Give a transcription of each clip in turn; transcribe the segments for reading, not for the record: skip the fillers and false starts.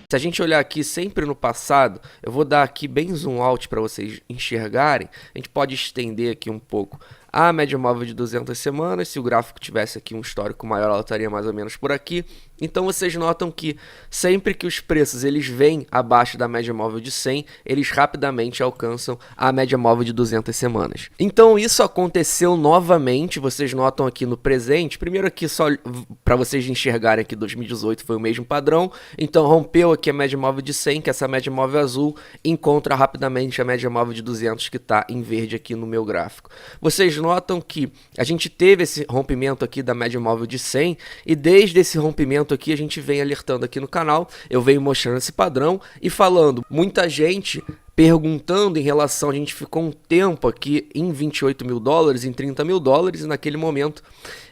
Se a gente olhar aqui sempre no passado, eu vou dar aqui bem zoom out para vocês enxergarem. A gente pode estender aqui um pouco a média móvel de 200 semanas. Se o gráfico tivesse aqui um histórico maior, ela estaria mais ou menos por aqui. Então vocês notam que sempre que os preços eles vêm abaixo da média móvel de 100, eles rapidamente alcançam a média móvel de 200 semanas. Então isso aconteceu novamente, vocês notam aqui no presente. Primeiro aqui só para vocês enxergarem que 2018 foi o mesmo padrão. Então rompeu aqui a média móvel de 100, que essa média móvel azul encontra rapidamente a média móvel de 200 que está em verde aqui no meu gráfico. Vocês notam que a gente teve esse rompimento aqui da média móvel de 100 e desde esse rompimento aqui a gente vem alertando aqui no canal, eu venho mostrando esse padrão e falando, muita gente perguntando em relação, a gente ficou um tempo aqui em 28 mil dólares, em 30 mil dólares, e naquele momento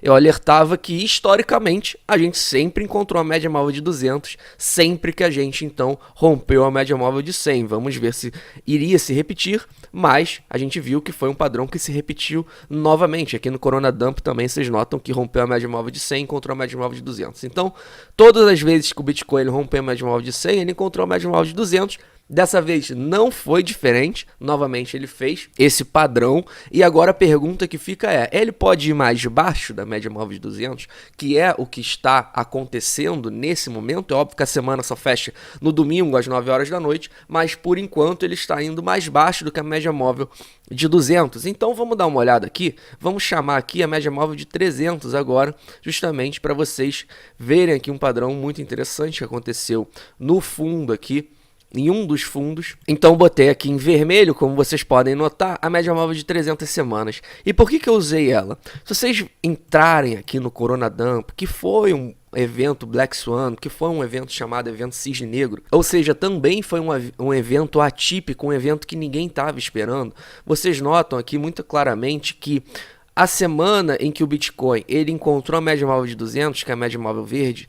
eu alertava que historicamente a gente sempre encontrou a média móvel de 200, sempre que a gente então rompeu a média móvel de 100. Vamos ver se iria se repetir, mas a gente viu que foi um padrão que se repetiu novamente. Aqui no Corona Dump também vocês notam que rompeu a média móvel de 100 e encontrou a média móvel de 200. Então, todas as vezes que o Bitcoin ele rompeu a média móvel de 100, ele encontrou a média móvel de 200. Dessa vez não foi diferente, novamente ele fez esse padrão e agora a pergunta que fica é, ele pode ir mais baixo da média móvel de 200, que é o que está acontecendo nesse momento? É óbvio que a semana só fecha no domingo às 9 horas da noite, mas por enquanto ele está indo mais baixo do que a média móvel de 200. Então vamos dar uma olhada aqui, vamos chamar aqui a média móvel de 300 agora, justamente para vocês verem aqui um padrão muito interessante que aconteceu no fundo aqui, em um dos fundos. Então botei aqui em vermelho, como vocês podem notar, a média móvel de 300 semanas. E por que eu usei ela? Se vocês entrarem aqui no Corona Dump, que foi um evento Black Swan, que foi um evento chamado evento Cisne Negro, ou seja, também foi um evento atípico, um evento que ninguém estava esperando. Vocês notam aqui muito claramente que a semana em que o Bitcoin ele encontrou a média móvel de 200, que é a média móvel verde,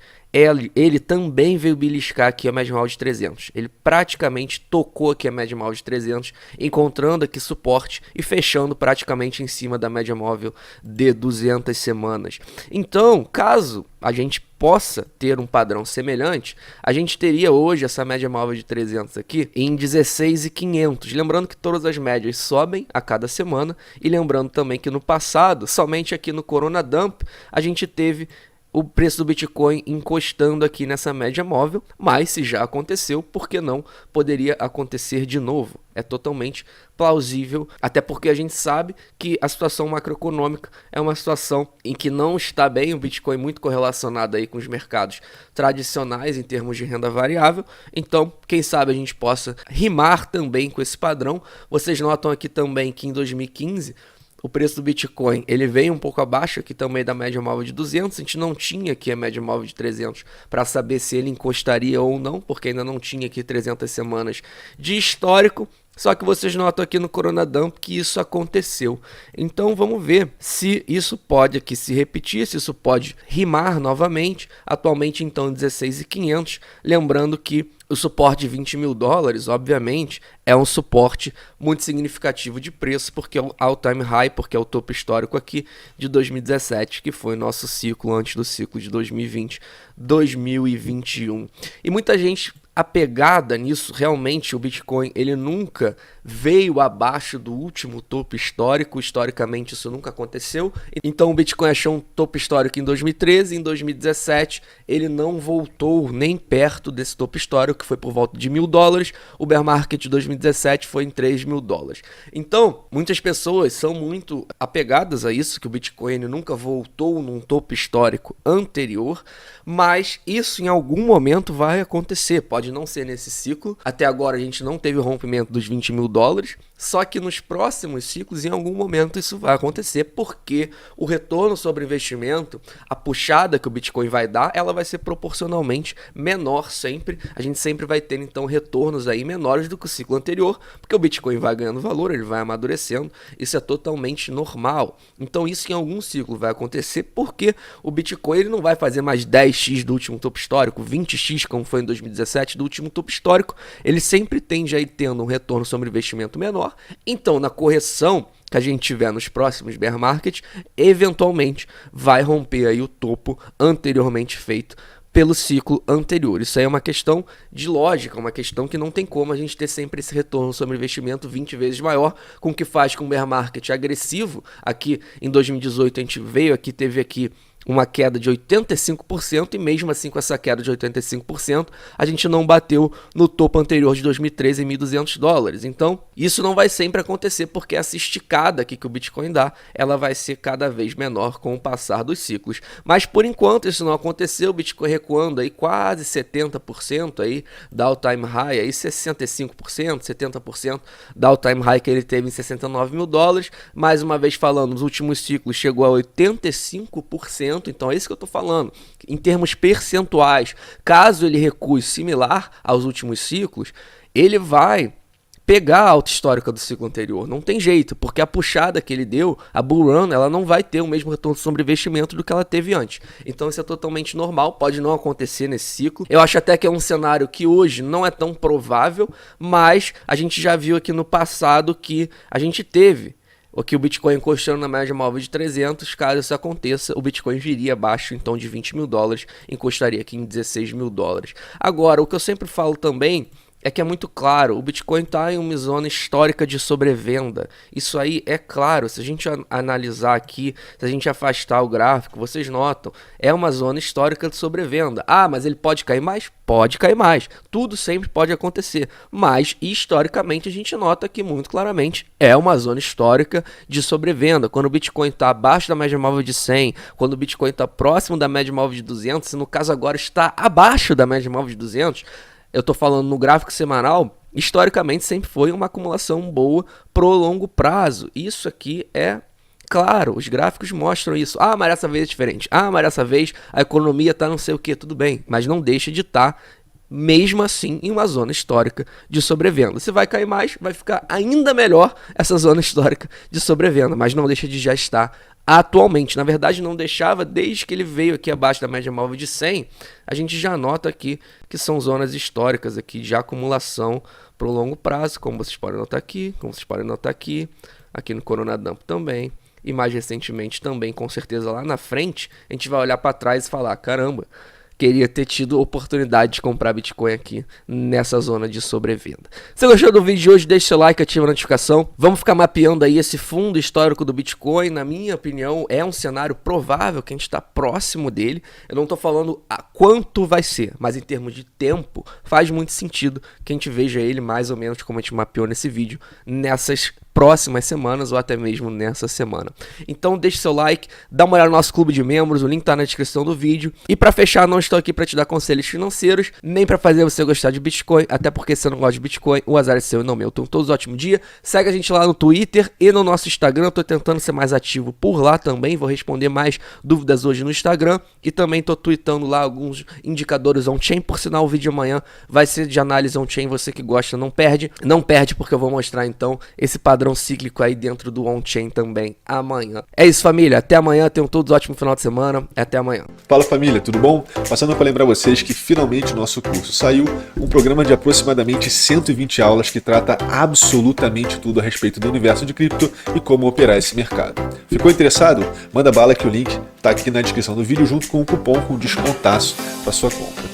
ele também veio beliscar aqui a média móvel de 300. Ele praticamente tocou aqui a média móvel de 300, encontrando aqui suporte e fechando praticamente em cima da média móvel de 200 semanas. Então, caso a gente possa ter um padrão semelhante, a gente teria hoje essa média móvel de 300 aqui em 16.500. Lembrando que todas as médias sobem a cada semana e lembrando também que no passado, somente aqui no Corona Dump, a gente teve o preço do Bitcoin encostando aqui nessa média móvel, mas se já aconteceu, por que não poderia acontecer de novo? É totalmente plausível, até porque a gente sabe que a situação macroeconômica é uma situação em que não está bem, o Bitcoin muito correlacionado aí com os mercados tradicionais em termos de renda variável, então quem sabe a gente possa rimar também com esse padrão. Vocês notam aqui também que em 2015 o preço do Bitcoin ele veio um pouco abaixo aqui também da média móvel de 200, a gente não tinha aqui a média móvel de 300 para saber se ele encostaria ou não, porque ainda não tinha aqui 300 semanas de histórico, só que vocês notam aqui no Corona Dump que isso aconteceu. Então vamos ver se isso pode aqui se repetir, se isso pode rimar novamente, atualmente então 16.500, lembrando que o suporte de 20 mil dólares, obviamente, é um suporte muito significativo de preço, porque é o all-time high, porque é o topo histórico aqui de 2017, que foi o nosso ciclo antes do ciclo de 2020-2021. E muita gente apegada nisso, realmente o Bitcoin ele nunca veio abaixo do último topo histórico, historicamente isso nunca aconteceu, então o Bitcoin achou um topo histórico em 2013, em 2017 ele não voltou nem perto desse topo histórico, que foi por volta de $1.000, o bear market de 2017 foi em $3.000. Então, muitas pessoas são muito apegadas a isso, que o Bitcoin nunca voltou num topo histórico anterior, mas isso em algum momento vai acontecer, pode não ser nesse ciclo, até agora a gente não teve o rompimento dos 20 mil dólares, só que nos próximos ciclos, em algum momento isso vai acontecer, porque o retorno sobre investimento, a puxada que o Bitcoin vai dar, ela vai ser proporcionalmente menor sempre, a gente sempre vai ter então retornos aí menores do que o ciclo anterior, porque o Bitcoin vai ganhando valor, ele vai amadurecendo, isso é totalmente normal. Então isso em algum ciclo vai acontecer, porque o Bitcoin ele não vai fazer mais 10x do último topo histórico, 20x como foi em 2017 do último topo histórico, ele sempre tende aí tendo um retorno sobre investimento menor, então na correção que a gente tiver nos próximos bear market, eventualmente vai romper aí o topo anteriormente feito pelo ciclo anterior. Isso aí é uma questão de lógica, uma questão que não tem como a gente ter sempre esse retorno sobre investimento 20 vezes maior, com o que faz com o bear market agressivo. Aqui em 2018 a gente veio aqui, teve aqui uma queda de 85% e mesmo assim com essa queda de 85% a gente não bateu no topo anterior de 2013 em $1.200. Então isso não vai sempre acontecer porque essa esticada aqui que o Bitcoin dá, ela vai ser cada vez menor com o passar dos ciclos. Mas por enquanto isso não aconteceu, o Bitcoin recuando aí quase 70% aí da all-time high, aí 65%, 70% da all-time high que ele teve em $69 mil. Mais uma vez falando, nos últimos ciclos chegou a 85%. Então é isso que eu estou falando. Em termos percentuais, caso ele recue similar aos últimos ciclos, ele vai pegar a alta histórica do ciclo anterior. Não tem jeito, porque a puxada que ele deu, a bull run, ela não vai ter o mesmo retorno sobre investimento do que ela teve antes. Então isso é totalmente normal, pode não acontecer nesse ciclo. Eu acho até que é um cenário que hoje não é tão provável, mas a gente já viu aqui no passado que a gente teve aqui o Bitcoin encostando na média móvel de 300, caso isso aconteça, o Bitcoin viria abaixo então de $20 mil, encostaria aqui em $16 mil. Agora, o que eu sempre falo também é que é muito claro, o Bitcoin está em uma zona histórica de sobrevenda. Isso aí é claro, se a gente analisar aqui, se a gente afastar o gráfico, vocês notam, é uma zona histórica de sobrevenda. Ah, mas ele pode cair mais? Pode cair mais. Tudo sempre pode acontecer. Mas, historicamente, a gente nota que muito claramente é uma zona histórica de sobrevenda. Quando o Bitcoin está abaixo da média móvel de 100, quando o Bitcoin está próximo da média móvel de 200, e no caso agora está abaixo da média móvel de 200, eu estou falando no gráfico semanal, historicamente sempre foi uma acumulação boa pro longo prazo. Isso aqui é claro, os gráficos mostram isso. Ah, mas dessa vez é diferente. Ah, mas dessa vez a economia está não sei o que, tudo bem. Mas não deixa de estar, mesmo assim, em uma zona histórica de sobrevenda. Se vai cair mais, vai ficar ainda melhor essa zona histórica de sobrevenda. Mas não deixa de já estar atualmente. Na verdade, não deixava desde que ele veio aqui abaixo da média móvel de 100. A gente já nota aqui que são zonas históricas aqui de acumulação para o longo prazo, como vocês podem notar aqui, aqui no Corona Dump também. E mais recentemente também, com certeza lá na frente, a gente vai olhar para trás e falar, caramba, queria ter tido oportunidade de comprar Bitcoin aqui nessa zona de sobrevenda. Se gostou do vídeo de hoje, deixa seu like, ativa a notificação. Vamos ficar mapeando aí esse fundo histórico do Bitcoin. Na minha opinião, é um cenário provável que a gente está próximo dele. Eu não estou falando a quanto vai ser, mas em termos de tempo, faz muito sentido que a gente veja ele mais ou menos como a gente mapeou nesse vídeo, nessas próximas semanas ou até mesmo nessa semana. Então deixe seu like, dá uma olhada no nosso clube de membros, o link tá na descrição do vídeo. E para fechar, não estou aqui para te dar conselhos financeiros, nem para fazer você gostar de Bitcoin, até porque se você não gosta de Bitcoin, o azar é seu e não meu. Então todos um ótimo dia, segue a gente lá no Twitter e no nosso Instagram, eu tô tentando ser mais ativo por lá também, vou responder mais dúvidas hoje no Instagram e também tô tweetando lá alguns indicadores on-chain, por sinal o vídeo amanhã vai ser de análise on-chain, você que gosta não perde porque eu vou mostrar então esse padrão cíclico aí dentro do on-chain também amanhã. É isso, família, até amanhã, tenham todos um ótimo final de semana, até amanhã. Fala, família, tudo bom? Passando para lembrar vocês que finalmente o nosso curso saiu, um programa de aproximadamente 120 aulas que trata absolutamente tudo a respeito do universo de cripto e como operar esse mercado. Ficou interessado? Manda bala que o link tá aqui na descrição do vídeo junto com o cupom com descontaço para sua compra.